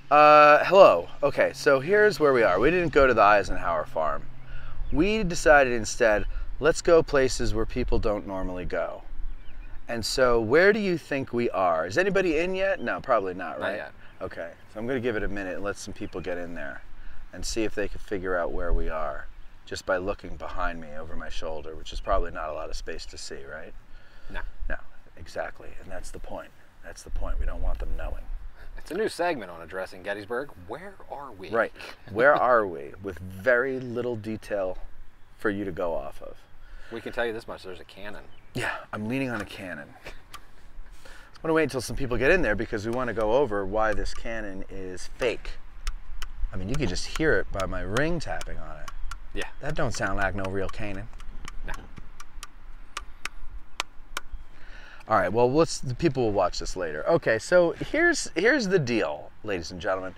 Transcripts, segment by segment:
Hello. Okay, so here's where we are. We didn't go to the Eisenhower farm. We decided instead, let's go places where people don't normally go. And so where do you think we are? Is anybody in yet? No, probably not, right? Not yet. Okay, so I'm going to give it a minute and let some people get in there and see if they can figure out where we are just by looking behind me over my shoulder, which is probably not a lot of space to see, right? No. No, exactly. And that's the point. That's the point. We don't want them knowing. It's a new segment on Addressing Gettysburg. Where are we? Right. Where are we? With very little detail for you to go off of. We can tell you this much. There's a cannon. Yeah, I'm leaning on a cannon. I want to wait until some people get in there because we want to go over why this cannon is fake. I mean, you could just hear it by my ring tapping on it. Yeah. That don't sound like no real cannon. No. All right, well, the people will watch this later. Okay, so here's the deal, ladies and gentlemen.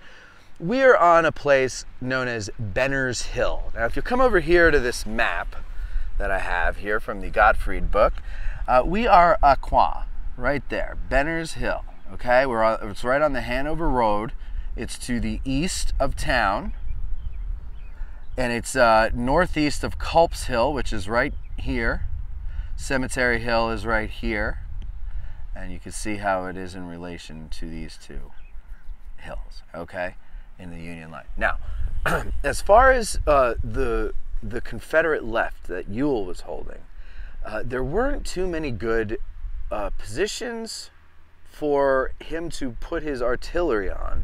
We are on a place known as Benner's Hill. Now, if you come over here to this map that I have here from the Gottfried book, we are à Croix, right there, Benner's Hill, okay? It's right on the Hanover Road. It's to the east of town, and it's northeast of Culp's Hill, which is right here. Cemetery Hill is right here, and you can see how it is in relation to these two hills, okay, in the Union line. Now, as far as the Confederate left that Ewell was holding, there weren't too many good positions for him to put his artillery on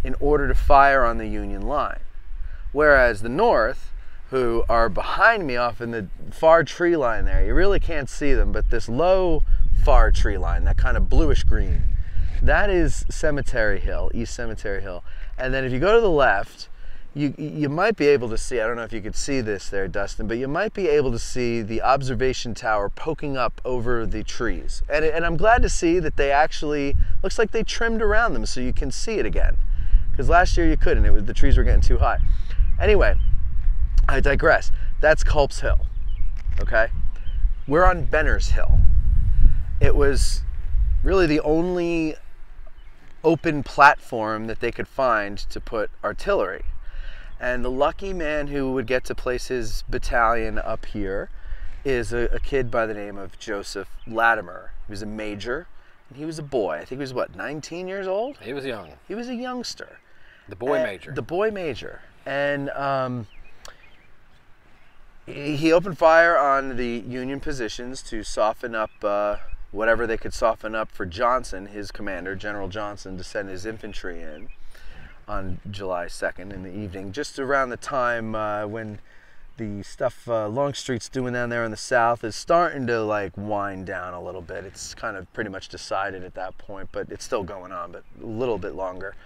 in order to fire on the Union line. Whereas the North, who are behind me off in the far tree line there, you really can't see them, but this low far tree line, that kind of bluish green, that is Cemetery Hill, East Cemetery Hill. And then if you go to the left, you might be able to see, I don't know if you could see this there, Dustin, but you might be able to see the observation tower poking up over the trees. And I'm glad to see that they actually, looks like they trimmed around them so you can see it again. Because last year you couldn't, the trees were getting too high. Anyway, I digress. That's Culp's Hill, okay? We're on Benner's Hill. It was really the only open platform that they could find to put artillery. And the lucky man who would get to place his battalion up here is a kid by the name of Joseph Latimer. He was a major, and he was a boy. I think he was, what, 19 years old? He was young. He was a youngster. The boy major. The boy major. And he opened fire on the Union positions to soften up whatever they could soften up for Johnson, his commander, General Johnson, to send his infantry in on July 2nd in the evening, just around the time when the stuff Longstreet's doing down there in the south is starting to like wind down a little bit. It's kind of pretty much decided at that point, but it's still going on, but a little bit longer.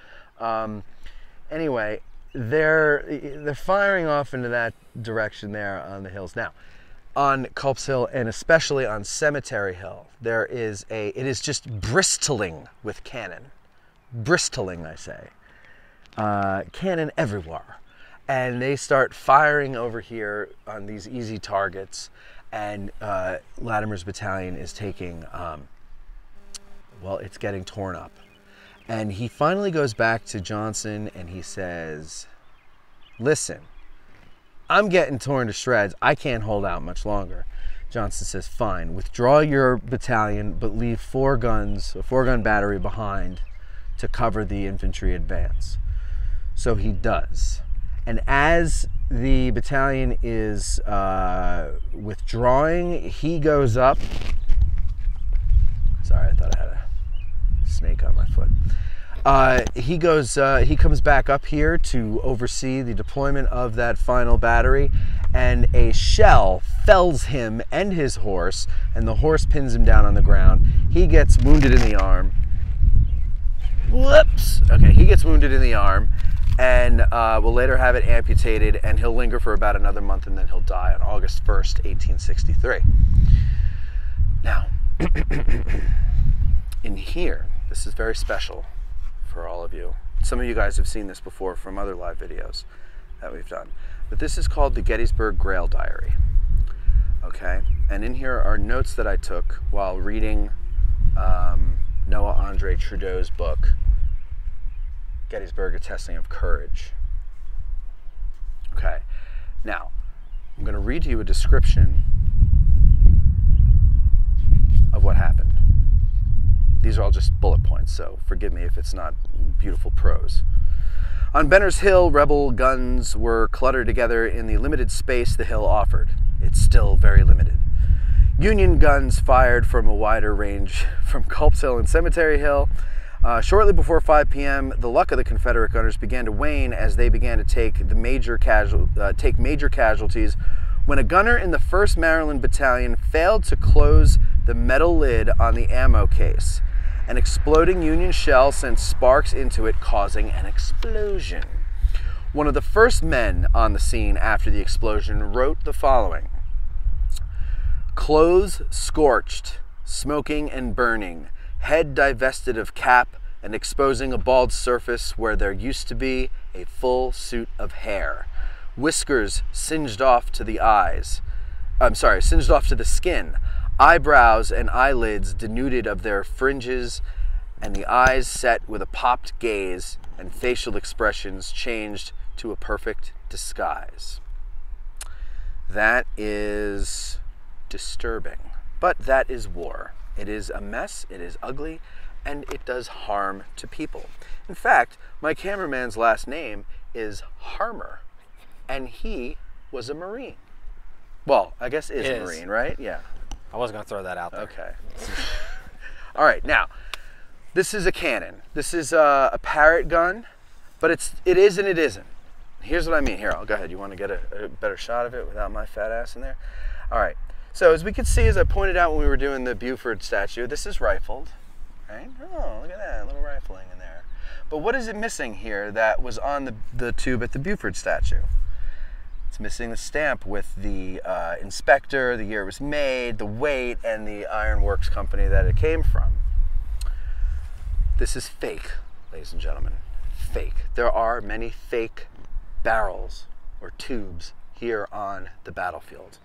Anyway, they're firing off into that direction there on the hills. Now, on Culp's Hill and especially on Cemetery Hill, it is just bristling with cannon. Bristling, I say. Cannon everywhere. And they start firing over here on these easy targets, and Latimer's battalion is taking, well, it's getting torn up. And he finally goes back to Johnson and he says, listen, I'm getting torn to shreds. I can't hold out much longer. Johnson says, fine, withdraw your battalion, but leave 4 guns, a 4-gun battery behind to cover the infantry advance. So he does. And as the battalion is withdrawing, he goes up. Sorry, I thought I had a snake on my foot. He comes back up here to oversee the deployment of that final battery, and a shell fells him and his horse, and the horse pins him down on the ground. He gets wounded in the arm. Whoops! Okay, he gets wounded in the arm, and will later have it amputated, and he'll linger for about another month, and then he'll die on August 1st, 1863. Now, in here, this is very special for all of you. Some of you guys have seen this before from other live videos that we've done. But this is called the Gettysburg Grail Diary. Okay? And in here are notes that I took while reading Noah Andre Trudeau's book, Gettysburg, A Testing of Courage. Okay, now I'm going to read to you a description of what happened. These are all just bullet points, so forgive me if it's not beautiful prose. On Benner's Hill, rebel guns were cluttered together in the limited space the hill offered. It's still very limited. Union guns fired from a wider range from Culp's Hill and Cemetery Hill. Shortly before 5 p.m., the luck of the Confederate gunners began to wane as they began to take major casualties when a gunner in the 1st Maryland Battalion failed to close the metal lid on the ammo case. An exploding Union shell sent sparks into it, causing an explosion. One of the first men on the scene after the explosion wrote the following: "Clothes scorched, smoking and burning, head divested of cap and exposing a bald surface where there used to be a full suit of hair. Whiskers singed off to the singed off to the skin. Eyebrows and eyelids denuded of their fringes, and the eyes set with a popped gaze, and facial expressions changed to a perfect disguise." That is disturbing, but that is war. It is a mess, it is ugly, and it does harm to people. In fact, my cameraman's last name is Harmer, and he was a Marine. Well, I guess is a Marine, right? Yeah. I was going to throw that out there. Okay. All right, now, this is a cannon. This is a Parrott gun, but it is and it isn't. Here's what I mean. Here, I'll go ahead. You want to get a better shot of it without my fat ass in there? All right. So as we can see, as I pointed out when we were doing the Buford statue, this is rifled, right? Oh, look at that, a little rifling in there. But what is it missing here that was on the tube at the Buford statue? It's missing the stamp with the inspector, the year it was made, the weight, and the ironworks company that it came from. This is fake, ladies and gentlemen, fake. There are many fake barrels or tubes here on the battlefield.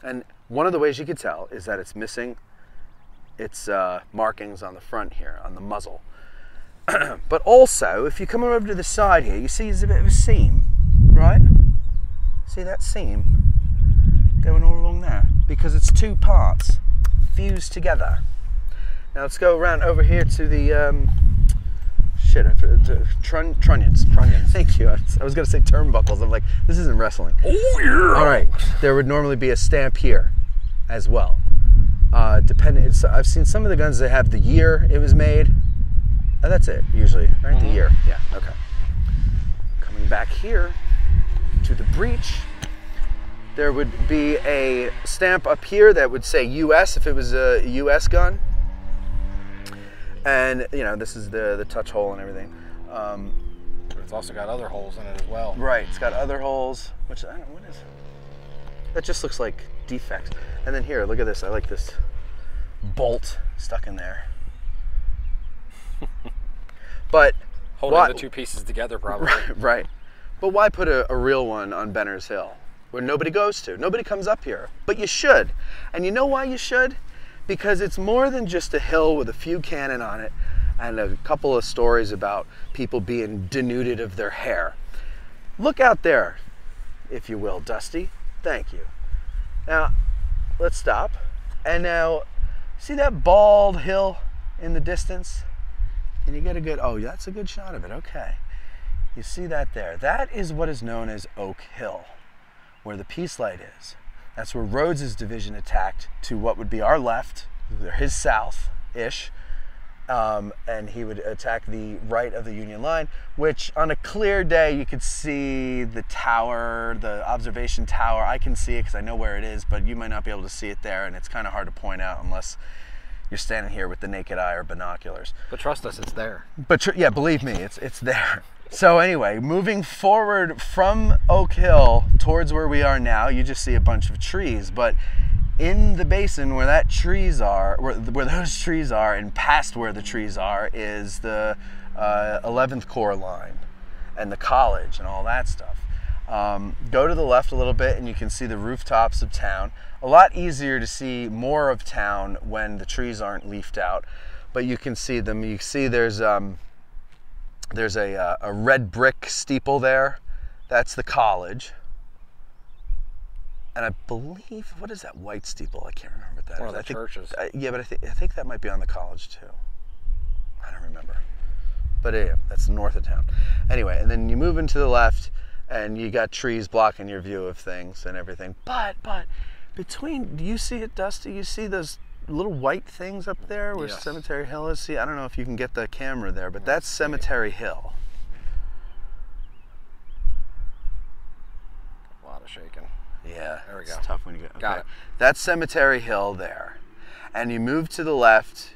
And one of the ways you can tell is that it's missing its markings on the front here, on the muzzle. But also, if you come over to the side here, you see there's a bit of a seam, right? See that seam going all along there? Because it's two parts fused together. Now let's go around over here to the trunnions. Thank you. I was going to say turnbuckles. I'm like, this isn't wrestling. Oh yeah. All right. There would normally be a stamp here as well. I've seen some of the guns that have the year it was made. Oh, that's it, usually, right? The year. Yeah. Okay. Coming back here to the breech, there would be a stamp up here that would say U.S. if it was a U.S. gun. And, you know, this is the touch hole and everything. But it's also got other holes in it as well. Right, it's got other holes, which, I don't know, what is it? That just looks like defects. And then here, look at this. I like this bolt stuck in there. But holding the two pieces together, probably. Right. But why put a real one on Benner's Hill, where nobody goes to? Nobody comes up here. But you should. And you know why you should? Because it's more than just a hill with a few cannon on it and a couple of stories about people being denuded of their hair. Look out there, if you will, Dusty. Thank you. Now, let's stop. And now, see that bald hill in the distance? Can you get a good, oh, that's a good shot of it, okay. You see that there? That is what is known as Oak Hill, where the Peace Light is. That's where Rhodes's division attacked to what would be our left, his south-ish, and he would attack the right of the Union line, which on a clear day you could see the tower, the observation tower. I can see it because I know where it is, but you might not be able to see it there, and it's kind of hard to point out unless you're standing here with the naked eye or binoculars. But trust us, it's there. But yeah, believe me, it's there. So anyway, moving forward from Oak Hill towards where we are now, you just see a bunch of trees. But in the basin where that trees are, where those trees are, and past where the trees are, is the 11th Corps line and the college and all that stuff. Go to the left a little bit and you can see the rooftops of town. A lot easier to see more of town when the trees aren't leafed out. but you can see them. You see there's a red brick steeple there. That's the college. And I believe, what is that white steeple? I can't remember what that is. One of the churches. Yeah, but I think that might be on the college too. I don't remember. But yeah, that's north of town. Anyway, and then you move into the left, and you got trees blocking your view of things and everything. But between, do you see it, Dusty? You see those little white things up there where Yes. Cemetery Hill is? See, I don't know if you can get the camera there, but that's Cemetery Hill. A lot of shaking. Yeah, There we it's go. tough when you get. Got it. That's Cemetery Hill there, and you move to the left.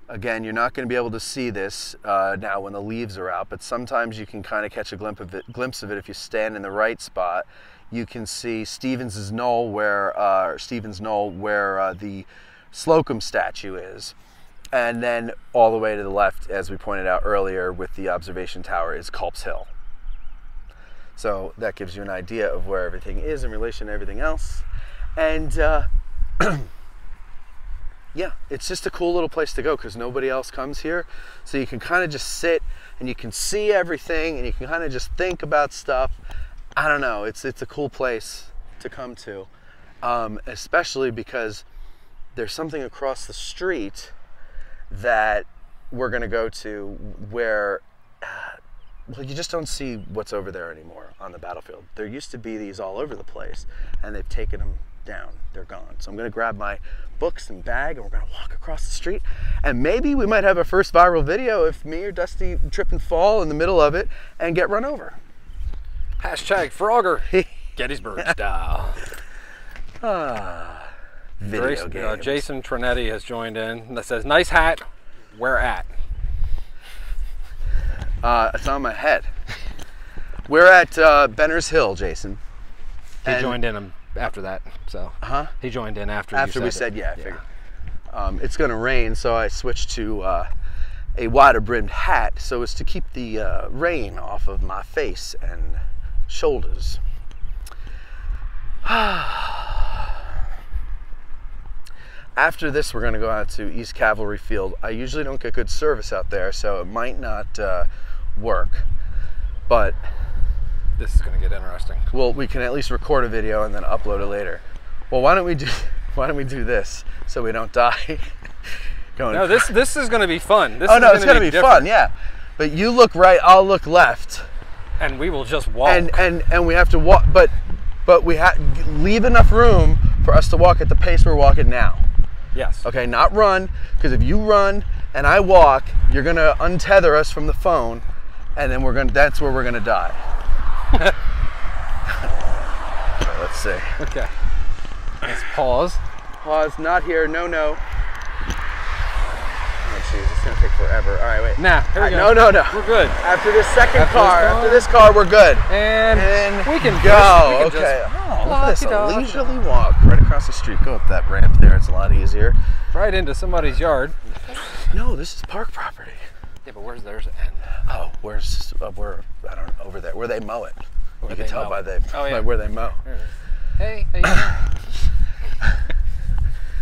Again, you're not going to be able to see this now when the leaves are out, but sometimes you can kind of catch a glimpse of it if you stand in the right spot. You can see Stevens Knoll where the Slocum statue is, and then all the way to the left, as we pointed out earlier, with the observation tower, is Culp's Hill. So that gives you an idea of where everything is in relation to everything else. And yeah, it's just a cool little place to go because nobody else comes here. So you can kind of just sit and you can see everything and you can kind of just think about stuff. I don't know, it's a cool place to come to, especially because there's something across the street that we're gonna go to where well, you just don't see what's over there anymore on the battlefield. There used to be these all over the place, and they've taken them down. They're gone. So I'm going to grab my books and bag, and we're going to walk across the street, and maybe we might have a first viral video if me or Dusty trip and fall in the middle of it and get run over. Hashtag Frogger. Gettysburg style. Video games. Jason Trinetti has joined in. That says, nice hat, where at? It's on my head. We're at Benner's Hill, Jason. He joined in after that, so. He joined in after we said, yeah, I figured. It's going to rain, so I switched to a wider-brimmed hat so as to keep the rain off of my face and shoulders. After this, we're going to go out to East Cavalry Field. I usually don't get good service out there, so it might not work, but this is going to get interesting. well, we can at least record a video and then upload it later. Well, why don't we do this so we don't die? No, this is going to be fun. It's going to be fun, yeah. But you look right, I'll look left, and we will just walk. And we have to walk, but we leave enough room for us to walk at the pace we're walking now. Yes. Okay, not run, because if you run and I walk, you're going to untether us from the phone, and then that's where we're going to die. Okay, let's see. Okay. Let's pause. Pause, not here, no. Oh, jeez, it's going to take forever. All right, wait. Nah, here we go. No. We're good. After this after this car, we're good. And we can go. Just, okay. Oh, look at this, a la-di-da. leisurely walk right across the street. Go up that ramp there, it's a lot easier. Right into somebody's yard. No, this is park property. Yeah, but where's theirs end? Oh, I don't know, over there, where they mow it. Where You they can tell mow. by Yeah. where they mow. Hey, how you doing?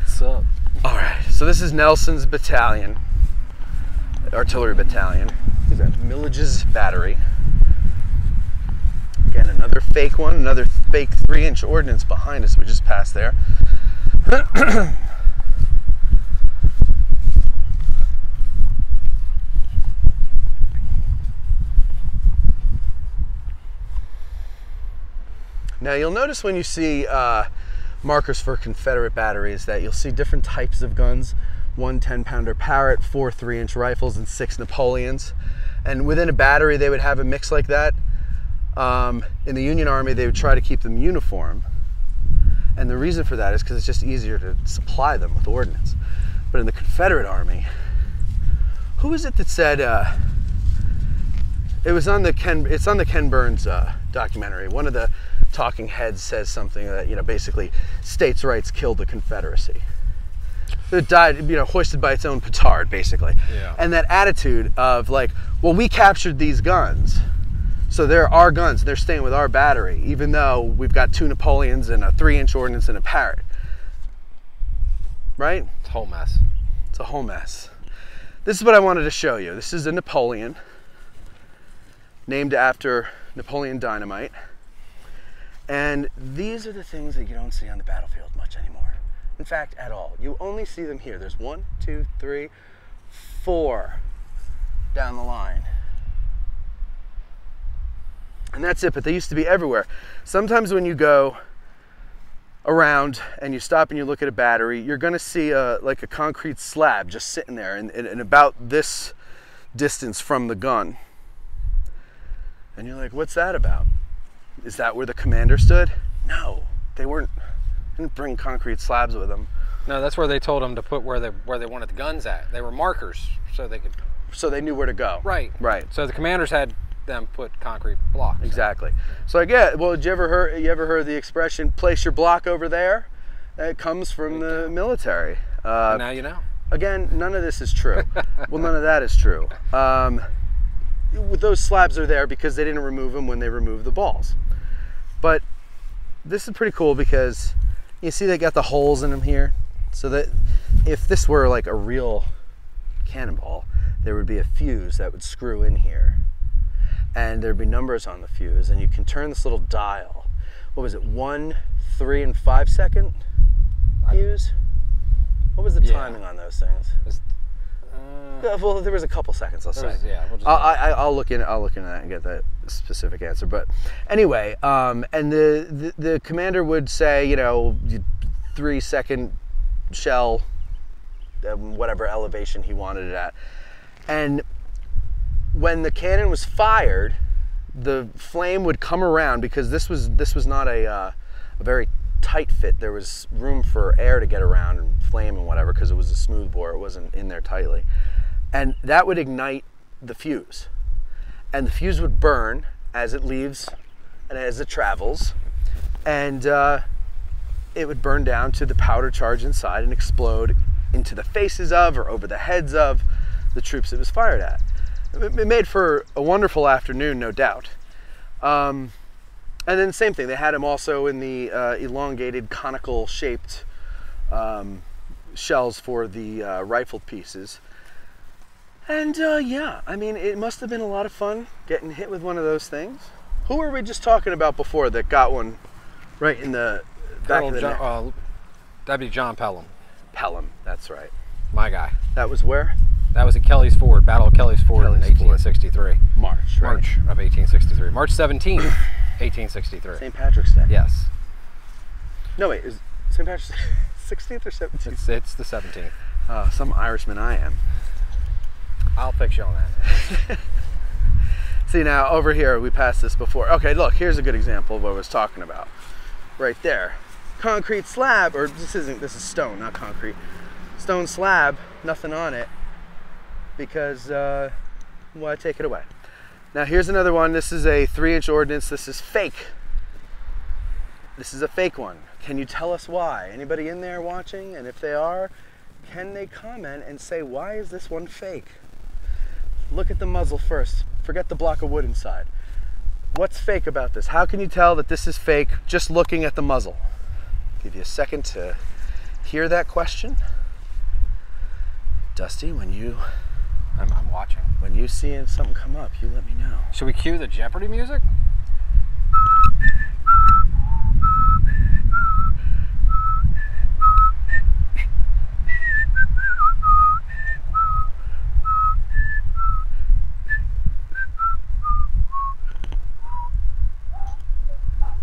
What's up? All right, so this is Nelson's battalion, artillery battalion. Is that Millage's battery? Again, another fake one, another fake 3-inch ordnance behind us. We just passed there. Now you'll notice when you see markers for Confederate batteries that you'll see different types of guns. 1 10-pounder Parrott, 4 3-inch rifles, and 6 Napoleons. And within a battery they would have a mix like that. In the Union Army they would try to keep them uniform. And the reason for that is because it's just easier to supply them with ordnance. But in the Confederate Army, who is it that said, it's on the Ken Burns documentary. One of the talking heads says something that, basically states' rights killed the Confederacy. It died, hoisted by its own petard, basically. Yeah. And that attitude of like, well, we captured these guns, so they're our guns, they're staying with our battery, even though we've got 2 Napoleons and a 3-inch ordnance and a Parrott. Right? It's a whole mess. It's a whole mess. this is what I wanted to show you. This is a Napoleon, named after Napoleon Dynamite. And these are the things that you don't see on the battlefield much anymore. In fact, at all. You only see them here. There's 1, 2, 3, 4 down the line. And that's it, but they used to be everywhere. Sometimes when you go around and you stop and you look at a battery, you're gonna see like a concrete slab just sitting there and about this distance from the gun. And you're like, what's that about? Is that where the commander stood? No, they didn't bring concrete slabs with them. No, that's where they told them to put where they wanted the guns at. They were markers, so they could. So they knew where to go. Right. Right. So the commanders had them put concrete blocks. Exactly. So I get. Well, you ever heard the expression "place your block over there"? That comes from the military. Now you know. Again, none of this is true. Well, none of that is true. Those slabs are there because they didn't remove them when they removed the balls. But this is pretty cool because you see they got the holes in them here. So that if this were like a real cannonball, there would be a fuse that would screw in here. And there'd be numbers on the fuse, and you can turn this little dial. What was it, 1, 3, and 5 second fuse? What was the timing on those things? Well, there was a couple seconds, I'll say. I'll look into that and get that specific answer. But anyway, and the commander would say, 3-second shell, whatever elevation he wanted it at. And when the cannon was fired, the flame would come around because this was not a very tight fit. There was room for air to get around and flame and whatever because it was a smooth bore. It wasn't in there tightly. And that would ignite the fuse. And the fuse would burn as it leaves and as it travels. And it would burn down to the powder charge inside and explode into the faces of or over the heads of the troops it was fired at. It made for a wonderful afternoon, no doubt. And then the same thing, they had them also in the elongated conical shaped shells for the rifled pieces. And yeah, I mean, it must have been a lot of fun getting hit with one of those things. Who were we just talking about before that got one right in the back of the neck? That'd be John Pelham. Pelham, that's right. My guy. That was where? That was at Kelly's Ford, Battle of Kelly's Ford in 1863. March, right? March of 1863. March 17th, 1863. St. Patrick's Day. Yes. No, wait, is St. Patrick's Day 16th or 17th? It's the 17th. Some Irishman I am. I'll fix you on that. See, now over here, we passed this before. Okay, look, here's a good example of what I was talking about. Right there. Concrete slab, or this is stone, not concrete. Stone slab, nothing on it, because, well, I take it away. Now here's another one. This is a 3-inch ordnance. This is fake. This is a fake one. Can you tell us why? Anybody in there watching? And if they are, can they comment and say, why is this one fake? Look at the muzzle first. Forget the block of wood inside. What's fake about this? How can you tell that this is fake just looking at the muzzle? Give you a second to hear that question. Dusty, when you... I'm watching. When you see something come up, you let me know. Should we cue the Jeopardy music?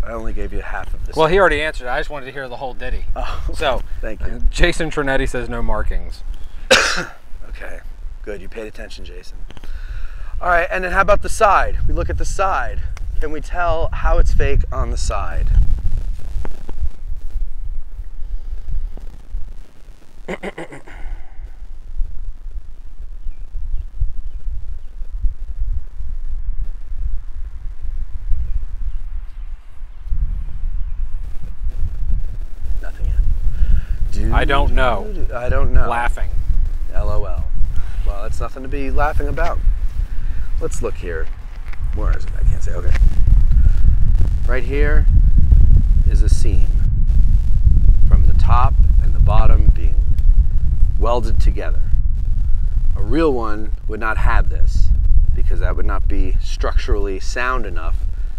I only gave you half of this. Well, he already answered it. I just wanted to hear the whole ditty. Oh, so, thank you. Jason Trinetti says no markings. Okay, good. You paid attention, Jason. All right, and then how about the side? We look at the side. Can we tell how it's fake on the side? Nothing yet. I don't know. I don't know. Laughing. LOL. Well, that's nothing to be laughing about. Let's look here. Where is it? I can't say. Okay. Right here is a seam from the top and the bottom being welded together. A real one would not have this because that would not be structurally sound enough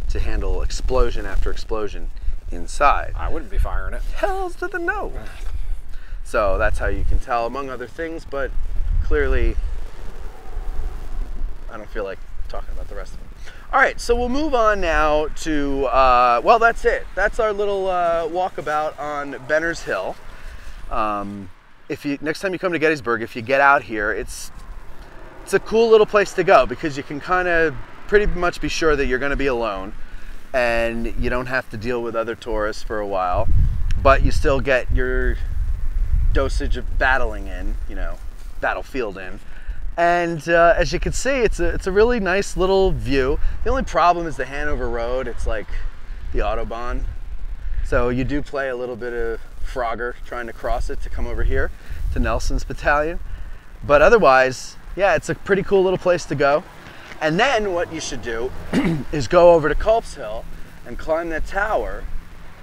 to handle explosion after explosion inside. I wouldn't be firing it. Hells to the no. So that's how you can tell, among other things, but clearly I don't feel like talking about the rest of them. All right, so we'll move on now to, well, that's it. That's our little walkabout on Benner's Hill. Next time you come to Gettysburg, if you get out here, it's a cool little place to go because you can kind of pretty much be sure that you're going to be alone and you don't have to deal with other tourists for a while, but you still get your dosage of battling in, battlefield in. And as you can see, it's a really nice little view. The only problem is the Hanover Road. It's like the Autobahn. So you do play a little bit of Frogger trying to cross it to come over here to Nelson's battalion. But otherwise, yeah, it's a pretty cool little place to go. And then what you should do is go over to Culp's Hill and climb that tower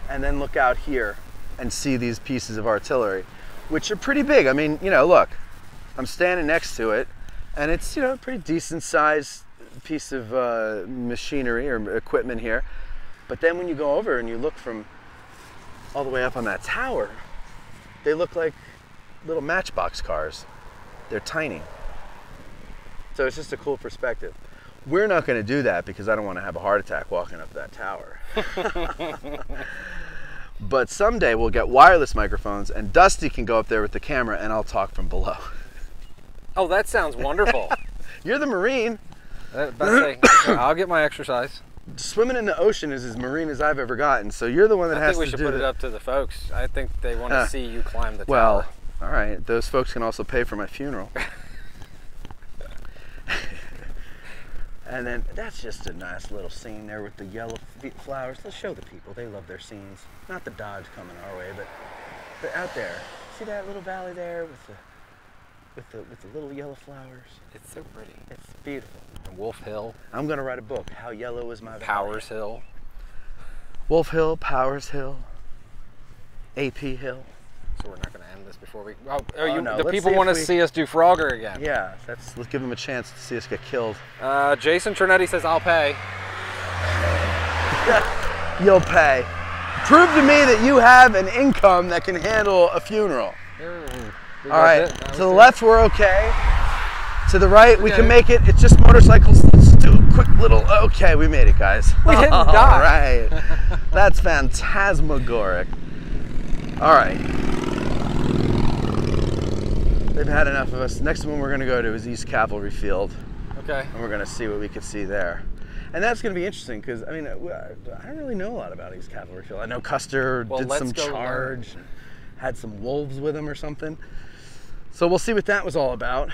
and then look out here and see these pieces of artillery, which are pretty big. I mean, look, I'm standing next to it and it's, a pretty decent sized piece of machinery or equipment here. But then when you go over and you look from all the way up on that tower, they look like little matchbox cars. They're tiny. So it's just a cool perspective. We're not going to do that because I don't want to have a heart attack walking up that tower. But someday we'll get wireless microphones and Dusty can go up there with the camera and I'll talk from below. Oh, that sounds wonderful. You're the Marine. I'll get my exercise. Swimming in the ocean is as Marine as I've ever gotten, so you're the one that has to do it. I think we should put it up to the folks. I think they want to see you climb the tower. Well, all right. Those folks can also pay for my funeral. And then that's just a nice little scene there with the yellow flowers. Let's show the people. They love their scenes. Not the Dodge coming our way, but out there. See that little valley there with the little yellow flowers? It's so pretty. It's beautiful. And Wolf Hill. I'm going to write a book. How Yellow Is My Valley. Powers Hill. Wolf Hill, Powers Hill, AP Hill. So we're not going to end this before we... No. The people want to see us do Frogger again. Yeah, let's give them a chance to see us get killed. Jason Trinetti says, I'll pay. You'll pay. Prove to me that you have an income that can handle a funeral. All right, to the left we're okay. To the right we can make it. It's just motorcycles. Let's do a quick little... Okay, we made it, guys. We didn't die. All right. That's phantasmagoric. All right. They've had enough of us. Next one we're going to go to is East Cavalry Field. Okay. And we're going to see what we can see there. And that's going to be interesting because, I mean, I don't really know a lot about East Cavalry Field. I know Custer did some charge, had some wolves with him or something. So we'll see what that was all about.